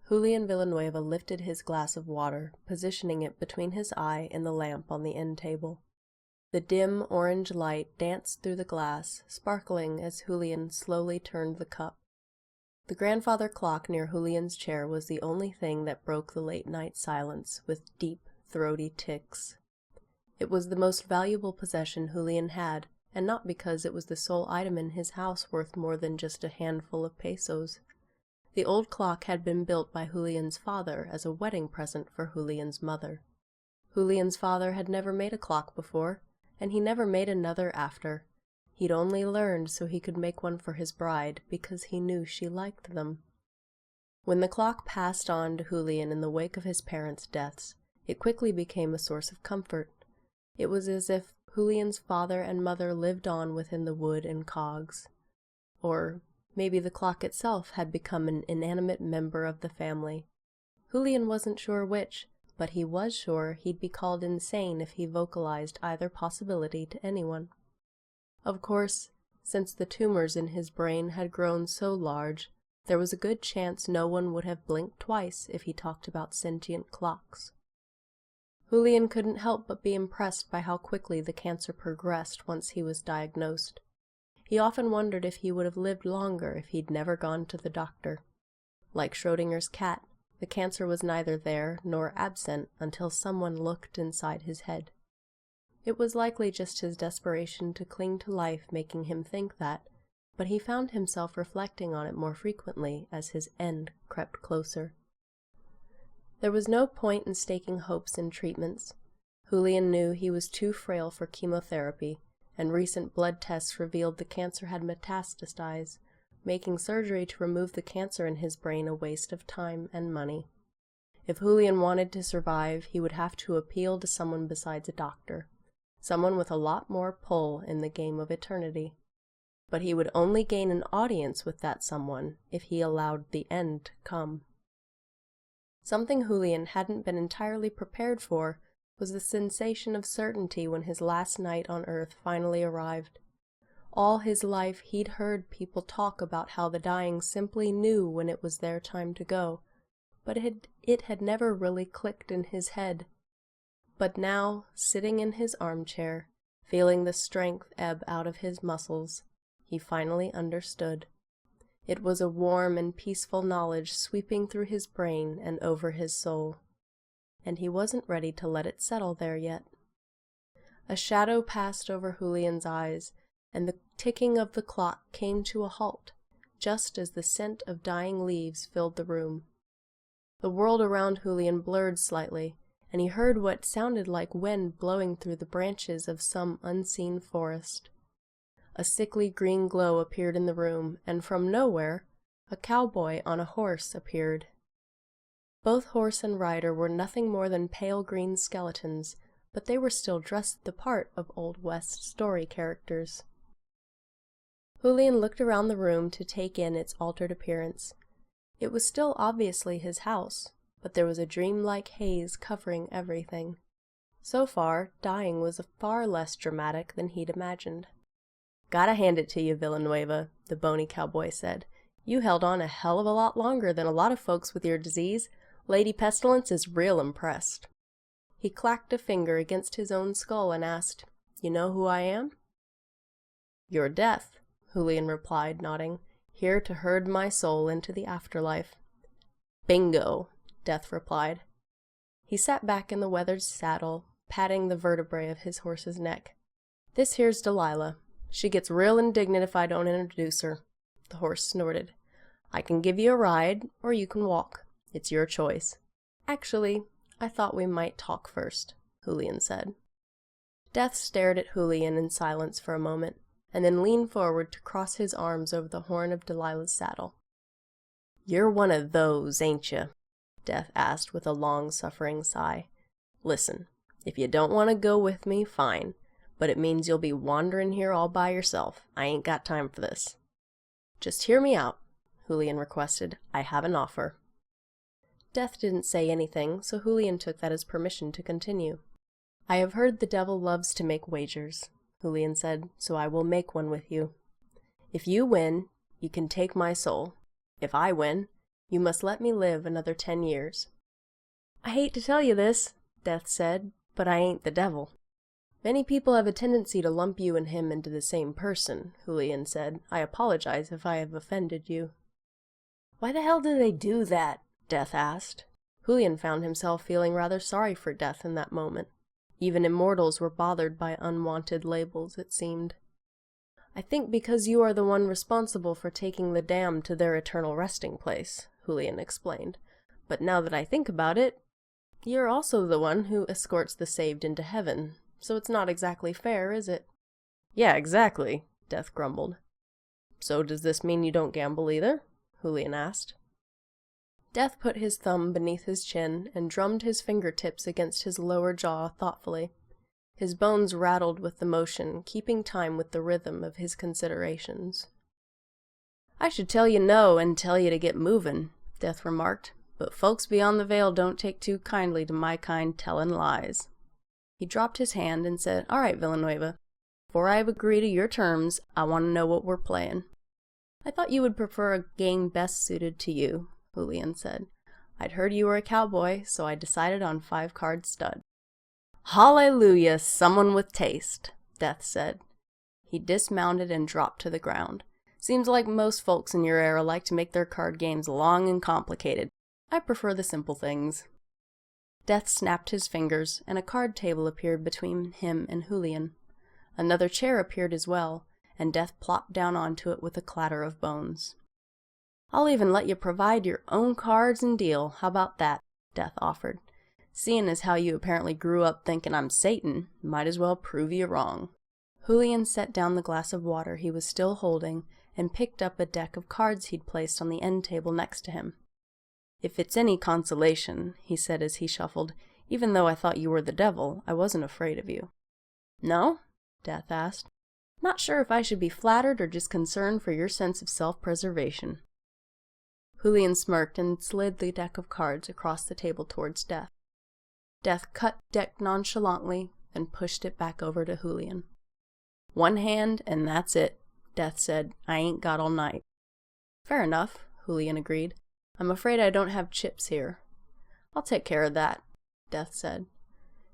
Julian Villanueva lifted his glass of water, positioning it between his eye and the lamp on the end table. The dim orange light danced through the glass, sparkling as Julian slowly turned the cup. The grandfather clock near Julian's chair was the only thing that broke the late-night silence with deep, throaty ticks. It was the most valuable possession Julian had, and not because it was the sole item in his house worth more than just a handful of pesos. The old clock had been built by Julian's father as a wedding present for Julian's mother. Julian's father had never made a clock before, and he never made another after. He'd only learned so he could make one for his bride, because he knew she liked them. When the clock passed on to Julian in the wake of his parents' deaths, it quickly became a source of comfort. It was as if Julian's father and mother lived on within the wood and cogs. Or maybe the clock itself had become an inanimate member of the family. Julian wasn't sure which, but he was sure he'd be called insane if he vocalized either possibility to anyone. Of course, since the tumors in his brain had grown so large, there was a good chance no one would have blinked twice if he talked about sentient clocks. Julian couldn't help but be impressed by how quickly the cancer progressed once he was diagnosed. He often wondered if he would have lived longer if he'd never gone to the doctor. Like Schrodinger's cat, the cancer was neither there nor absent until someone looked inside his head. It was likely just his desperation to cling to life making him think that, but he found himself reflecting on it more frequently as his end crept closer. There was no point in staking hopes in treatments. Julian knew he was too frail for chemotherapy, and recent blood tests revealed the cancer had metastasized, making surgery to remove the cancer in his brain a waste of time and money. If Julian wanted to survive, he would have to appeal to someone besides a doctor, someone with a lot more pull in the game of eternity. But he would only gain an audience with that someone if he allowed the end to come. Something Julian hadn't been entirely prepared for was the sensation of certainty when his last night on Earth finally arrived. All his life he'd heard people talk about how the dying simply knew when it was their time to go, but it had never really clicked in his head. But now, sitting in his armchair, feeling the strength ebb out of his muscles, he finally understood. It was a warm and peaceful knowledge sweeping through his brain and over his soul, and he wasn't ready to let it settle there yet. A shadow passed over Julian's eyes, and the ticking of the clock came to a halt, just as the scent of dying leaves filled the room. The world around Julian blurred slightly, and he heard what sounded like wind blowing through the branches of some unseen forest. A sickly green glow appeared in the room, and from nowhere, a cowboy on a horse appeared. Both horse and rider were nothing more than pale green skeletons, but they were still dressed the part of Old West story characters. Julian looked around the room to take in its altered appearance. It was still obviously his house, but there was a dreamlike haze covering everything. So far, dying was far less dramatic than he'd imagined. "Gotta hand it to you, Villanueva," the bony cowboy said. "You held on a hell of a lot longer than a lot of folks with your disease. Lady Pestilence is real impressed." He clacked a finger against his own skull and asked, "You know who I am?" "You're Death," Julian replied, nodding, "here to herd my soul into the afterlife." "Bingo," Death replied. He sat back in the weathered saddle, patting the vertebrae of his horse's neck. "This here's Delilah. She gets real indignant if I don't introduce her." The horse snorted. "I can give you a ride, or you can walk. It's your choice." "Actually, I thought we might talk first," Julian said. Death stared at Julian in silence for a moment, and then leaned forward to cross his arms over the horn of Delilah's saddle. "You're one of those, ain't you?" Death asked with a long-suffering sigh. "Listen, if you don't want to go with me, fine, but it means you'll be wandering here all by yourself. I ain't got time for this." "Just hear me out," Julian requested. "I have an offer." Death didn't say anything, so Julian took that as permission to continue. "I have heard the devil loves to make wagers," Julian said, "so I will make one with you. If you win, you can take my soul. If I win, You must let me live another 10 years. I hate to tell you this, Death said, but I ain't the devil. Many people have a tendency to lump you and him into the same person, Julian said. I apologize if I have offended you. Why the hell do they do that? Death asked. Julian found himself feeling rather sorry for Death in that moment. Even immortals were bothered by unwanted labels, it seemed. I think because you are the one responsible for taking the damned to their eternal resting place, Julian explained. But now that I think about it, you're also the one who escorts the saved into heaven, so it's not exactly fair, is it? Yeah, exactly, Death grumbled. So does this mean you don't gamble either? Julian asked. Death put his thumb beneath his chin and drummed his fingertips against his lower jaw thoughtfully. His bones rattled with the motion, keeping time with the rhythm of his considerations. I should tell you no and tell you to get moving, Death remarked, but folks beyond the veil don't take too kindly to my kind telling lies. He dropped his hand and said, All right, Villanueva. Before I agree to your terms, I want to know what we're playing. I thought you would prefer a game best suited to you, Julian said. I'd heard you were a cowboy, so I decided on 5-card stud. Hallelujah, someone with taste, Death said. He dismounted and dropped to the ground. Seems like most folks in your era like to make their card games long and complicated. I prefer the simple things. Death snapped his fingers, and a card table appeared between him and Julian. Another chair appeared as well, and Death plopped down onto it with a clatter of bones. I'll even let you provide your own cards and deal. How about that? Death offered. Seeing as how you apparently grew up thinking I'm Satan, might as well prove you wrong. Julian set down the glass of water he was still holding and picked up a deck of cards he'd placed on the end table next to him. If it's any consolation, he said as he shuffled, even though I thought you were the devil, I wasn't afraid of you. No? Death asked. Not sure if I should be flattered or just concerned for your sense of self-preservation. Julian smirked and slid the deck of cards across the table towards Death. Death cut deck nonchalantly and pushed it back over to Julian. One hand, and that's it, Death said. I ain't got all night. Fair enough, Julian agreed. I'm afraid I don't have chips here. I'll take care of that, Death said.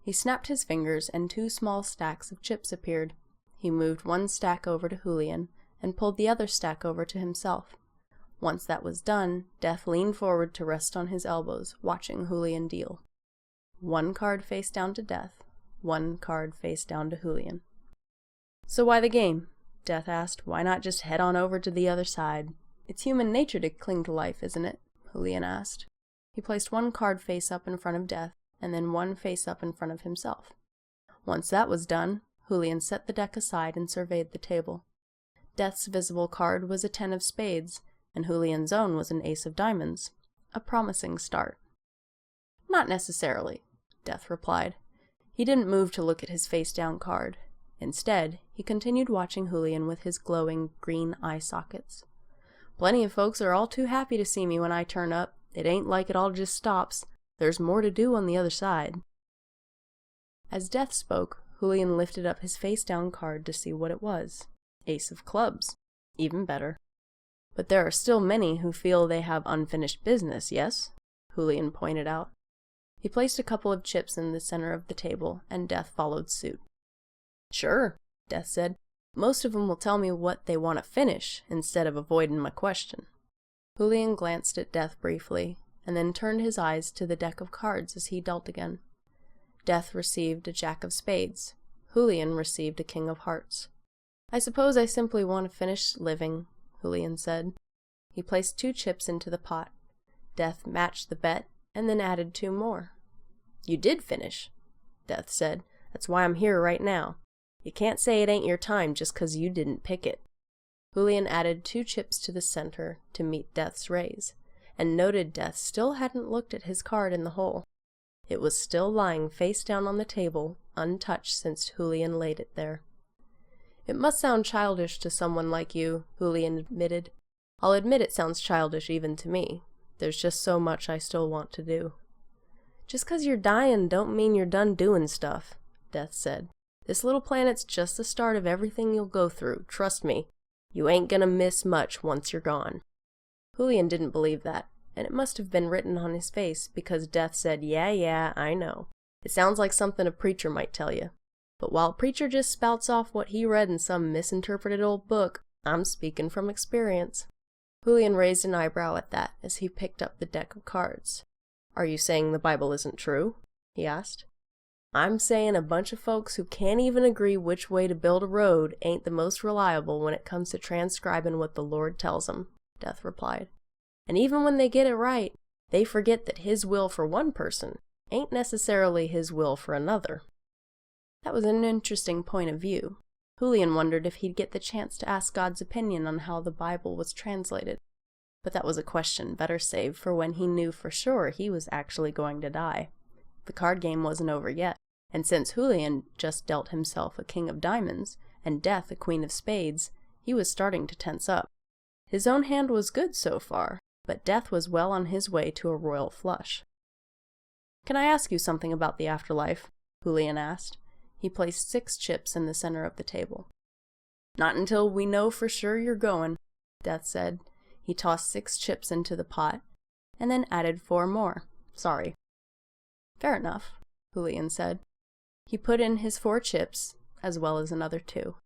He snapped his fingers and 2 small stacks of chips appeared. He moved one stack over to Julian and pulled the other stack over to himself. Once that was done, Death leaned forward to rest on his elbows, watching Julian deal. 1 card face down to Death, 1 card face down to Julian. So why the game? Death asked. Why not just head on over to the other side? It's human nature to cling to life, isn't it? Julian asked. He placed 1 card face up in front of Death, and then 1 face up in front of himself. Once that was done, Julian set the deck aside and surveyed the table. Death's visible card was a 10 of spades, and Julian's own was an ace of diamonds. A promising start. Not necessarily, Death replied. He didn't move to look at his face-down card. Instead, he continued watching Julian with his glowing green eye sockets. Plenty of folks are all too happy to see me when I turn up. It ain't like it all just stops. There's more to do on the other side. As Death spoke, Julian lifted up his face-down card to see what it was. Ace of clubs. Even better. But there are still many who feel they have unfinished business, yes? Julian pointed out. He placed a couple of chips in the center of the table, and Death followed suit. Sure, Death said. Most of them will tell me what they want to finish, instead of avoiding my question. Julian glanced at Death briefly, and then turned his eyes to the deck of cards as he dealt again. Death received a jack of spades. Julian received a king of hearts. I suppose I simply want to finish living, Julian said. He placed 2 chips into the pot. Death matched the bet, and then added 2 more. You did finish, Death said. That's why I'm here right now. You can't say it ain't your time just 'cause you didn't pick it. Julian added 2 chips to the center to meet Death's raise, and noted Death still hadn't looked at his card in the hole. It was still lying face down on the table, untouched since Julian laid it there. It must sound childish to someone like you, Julian admitted. I'll admit it sounds childish even to me. There's just so much I still want to do. Just 'cause you're dying don't mean you're done doing stuff, Death said. This little planet's just the start of everything you'll go through, trust me. You ain't gonna miss much once you're gone. Julian didn't believe that, and it must have been written on his face because Death said, Yeah, I know. It sounds like something a preacher might tell you. But while a preacher just spouts off what he read in some misinterpreted old book, I'm speaking from experience." Julian raised an eyebrow at that as he picked up the deck of cards. "Are you saying the Bible isn't true?" he asked. "I'm saying a bunch of folks who can't even agree which way to build a road ain't the most reliable when it comes to transcribing what the Lord tells them," Death replied. "And even when they get it right, they forget that His will for one person ain't necessarily His will for another." That was an interesting point of view. Julian wondered if he'd get the chance to ask God's opinion on how the Bible was translated. But that was a question better saved for when he knew for sure he was actually going to die. The card game wasn't over yet, and since Julian just dealt himself a king of diamonds, and Death a queen of spades, he was starting to tense up. His own hand was good so far, but Death was well on his way to a royal flush. "Can I ask you something about the afterlife?" Julian asked. He placed 6 chips in the center of the table. "Not until we know for sure you're going," Death said. He tossed 6 chips into the pot, and then added 4 more. "Sorry." "Fair enough," Julian said. He put in his 4 chips, as well as another 2.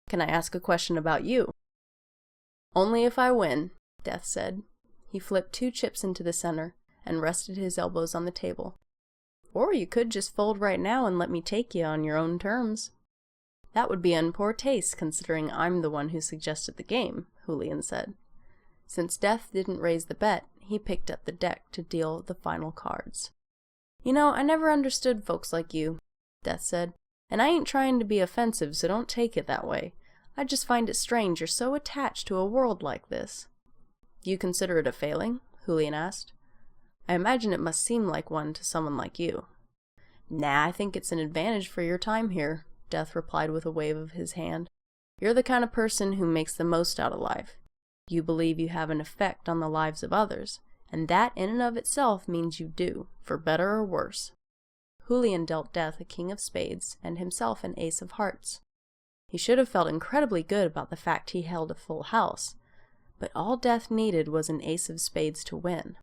"Can I ask a question about you?" "Only if I win," Death said. He flipped 2 chips into the center, and rested his elbows on the table. "Or you could just fold right now and let me take you on your own terms." "That would be in poor taste, considering I'm the one who suggested the game," Julian said. Since Death didn't raise the bet, he picked up the deck to deal the final cards. "You know, I never understood folks like you," Death said. "And I ain't trying to be offensive, so don't take it that way. I just find it strange you're so attached to a world like this." "Do you consider it a failing?" Julian asked. "I imagine it must seem like one to someone like you." "Nah, I think it's an advantage for your time here," Death replied with a wave of his hand. "You're the kind of person who makes the most out of life. You believe you have an effect on the lives of others, and that in and of itself means you do, for better or worse." Julian dealt Death a king of spades and himself an ace of hearts. He should have felt incredibly good about the fact he held a full house, but all Death needed was an ace of spades to win.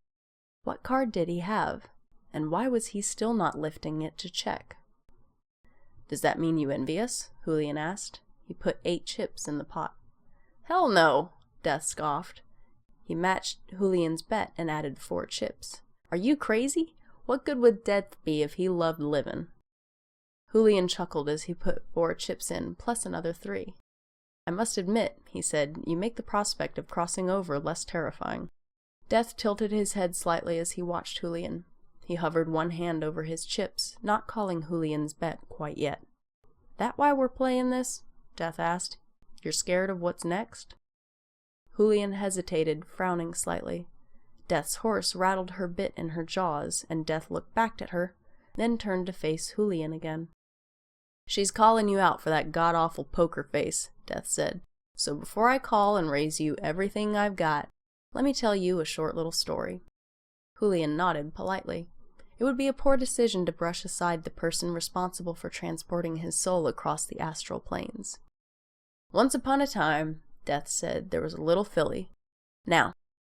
What card did he have, and why was he still not lifting it to check? "Does that mean you envy us?" Julian asked. He put 8 chips in the pot. "Hell no," Death scoffed. He matched Julian's bet and added 4 chips. "Are you crazy? What good would Death be if he loved living?" Julian chuckled as he put 4 chips in, plus another 3. "I must admit," he said, "you make the prospect of crossing over less terrifying." Death tilted his head slightly as he watched Julian. He hovered one hand over his chips, not calling Julian's bet quite yet. "That why we're playing this?" Death asked. "You're scared of what's next?" Julian hesitated, frowning slightly. Death's horse rattled her bit in her jaws, and Death looked back at her, then turned to face Julian again. "She's calling you out for that god-awful poker face," Death said. "So before I call and raise you everything I've got, let me tell you a short little story." Julian nodded politely. It would be a poor decision to brush aside the person responsible for transporting his soul across the astral planes. "Once upon a time," Death said, "there was a little filly. Now,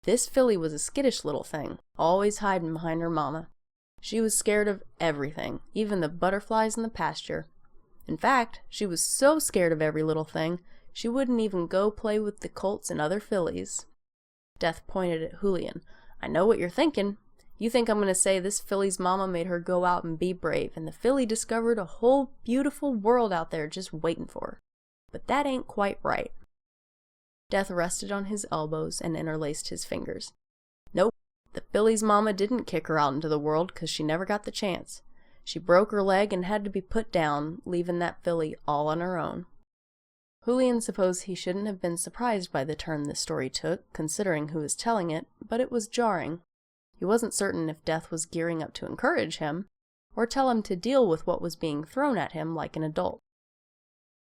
this filly was a skittish little thing, always hiding behind her mama. She was scared of everything, even the butterflies in the pasture. In fact, she was so scared of every little thing, she wouldn't even go play with the colts and other fillies." Death pointed at Julian. "I know what you're thinking. You think I'm going to say this filly's mama made her go out and be brave, and the filly discovered a whole beautiful world out there just waiting for her. But that ain't quite right." Death rested on his elbows and interlaced his fingers. "Nope, the filly's mama didn't kick her out into the world because she never got the chance. She broke her leg and had to be put down, leaving that filly all on her own." Julian supposed he shouldn't have been surprised by the turn this story took, considering who was telling it, but it was jarring. He wasn't certain if Death was gearing up to encourage him, or tell him to deal with what was being thrown at him like an adult.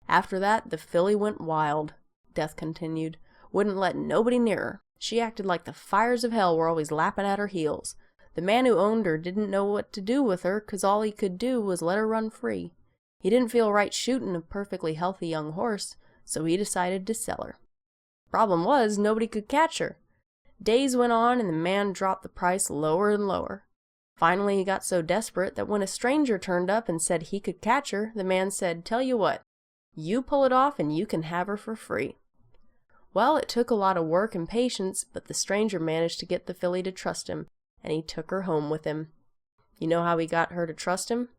"After that, the filly went wild," Death continued. "Wouldn't let nobody near her. She acted like the fires of hell were always lapping at her heels. The man who owned her didn't know what to do with her, 'cause all he could do was let her run free. He didn't feel right shooting a perfectly healthy young horse, so he decided to sell her. Problem was, nobody could catch her. Days went on and the man dropped the price lower and lower. Finally he got so desperate that when a stranger turned up and said he could catch her, the man said, "Tell you what, you pull it off and you can have her for free." Well, it took a lot of work and patience, but the stranger managed to get the filly to trust him, and he took her home with him. You know how he got her to trust him?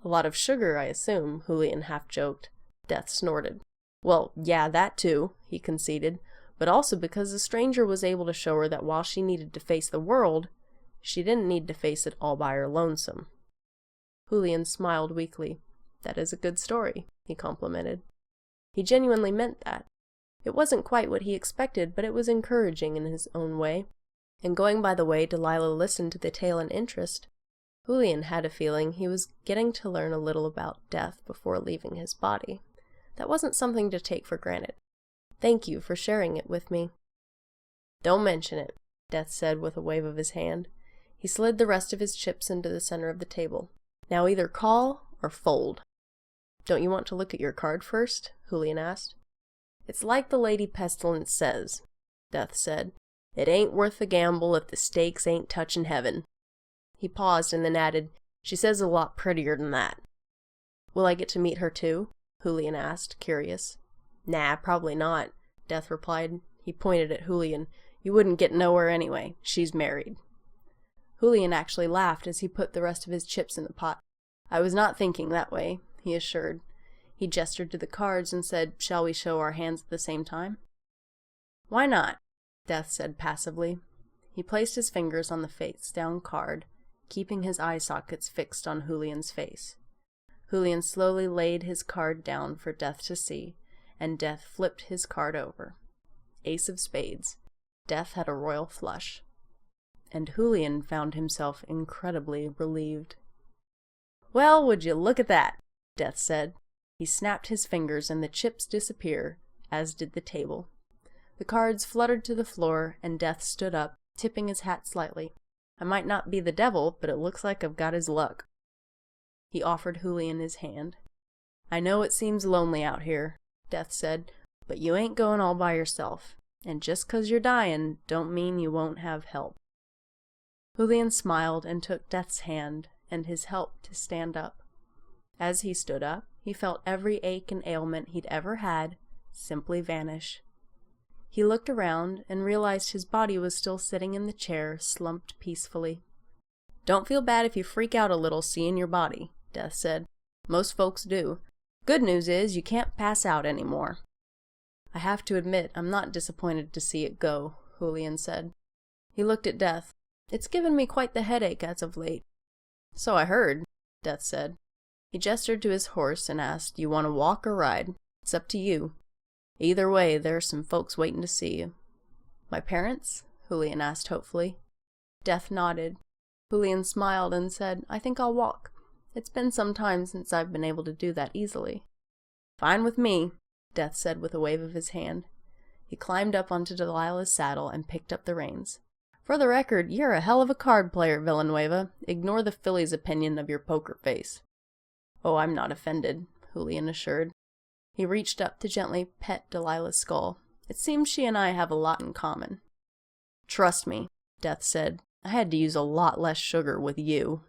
A lot of sugar, I assume, Julian half joked. Death snorted. Well, yeah, that too, he conceded, but also because the stranger was able to show her that while she needed to face the world, she didn't need to face it all by her lonesome. Julian smiled weakly. That is a good story, he complimented. He genuinely meant that. It wasn't quite what he expected, but it was encouraging in his own way. And going by the way Delilah listened to the tale in interest, Julian had a feeling he was getting to learn a little about death before leaving his body. That wasn't something to take for granted. Thank you for sharing it with me. Don't mention it, Death said with a wave of his hand. He slid the rest of his chips into the center of the table. Now either call or fold. Don't you want to look at your card first? Julian asked. It's like the Lady Pestilence says, Death said. It ain't worth the gamble if the stakes ain't touching heaven. He paused and then added, She says a lot prettier than that. Will I get to meet her too? Julian asked, curious. Nah, probably not, Death replied. He pointed at Julian. You wouldn't get nowhere anyway. She's married. Julian actually laughed as he put the rest of his chips in the pot. I was not thinking that way, he assured. He gestured to the cards and said, Shall we show our hands at the same time? Why not? Death said passively. He placed his fingers on the face-down card, keeping his eye sockets fixed on Julian's face. Julian slowly laid his card down for Death to see, and Death flipped his card over. Ace of spades. Death had a royal flush. And Julian found himself incredibly relieved. Well, would you look at that? Death said. He snapped his fingers and the chips disappeared, as did the table. The cards fluttered to the floor, and Death stood up, tipping his hat slightly. I might not be the devil, but it looks like I've got his luck. He offered Julian his hand. I know it seems lonely out here, Death said, but you ain't going all by yourself, and just 'cause you're dying don't mean you won't have help. Julian smiled and took Death's hand and his help to stand up. As he stood up, he felt every ache and ailment he'd ever had simply vanish. He looked around and realized his body was still sitting in the chair, slumped peacefully. Don't feel bad if you freak out a little seeing your body, Death said. Most folks do. Good news is you can't pass out anymore. I have to admit I'm not disappointed to see it go, Julian said. He looked at Death. It's given me quite the headache as of late. So I heard, Death said. He gestured to his horse and asked, You want to walk or ride? It's up to you. Either way, there are some folks waiting to see you. My parents? Julian asked hopefully. Death nodded. Julian smiled and said, I think I'll walk. It's been some time since I've been able to do that easily. Fine with me, Death said with a wave of his hand. He climbed up onto Delilah's saddle and picked up the reins. For the record, you're a hell of a card player, Villanueva. Ignore the filly's opinion of your poker face. Oh, I'm not offended, Julian assured. He reached up to gently pet Delilah's skull. It seems she and I have a lot in common. Trust me, Death said. I had to use a lot less sugar with you.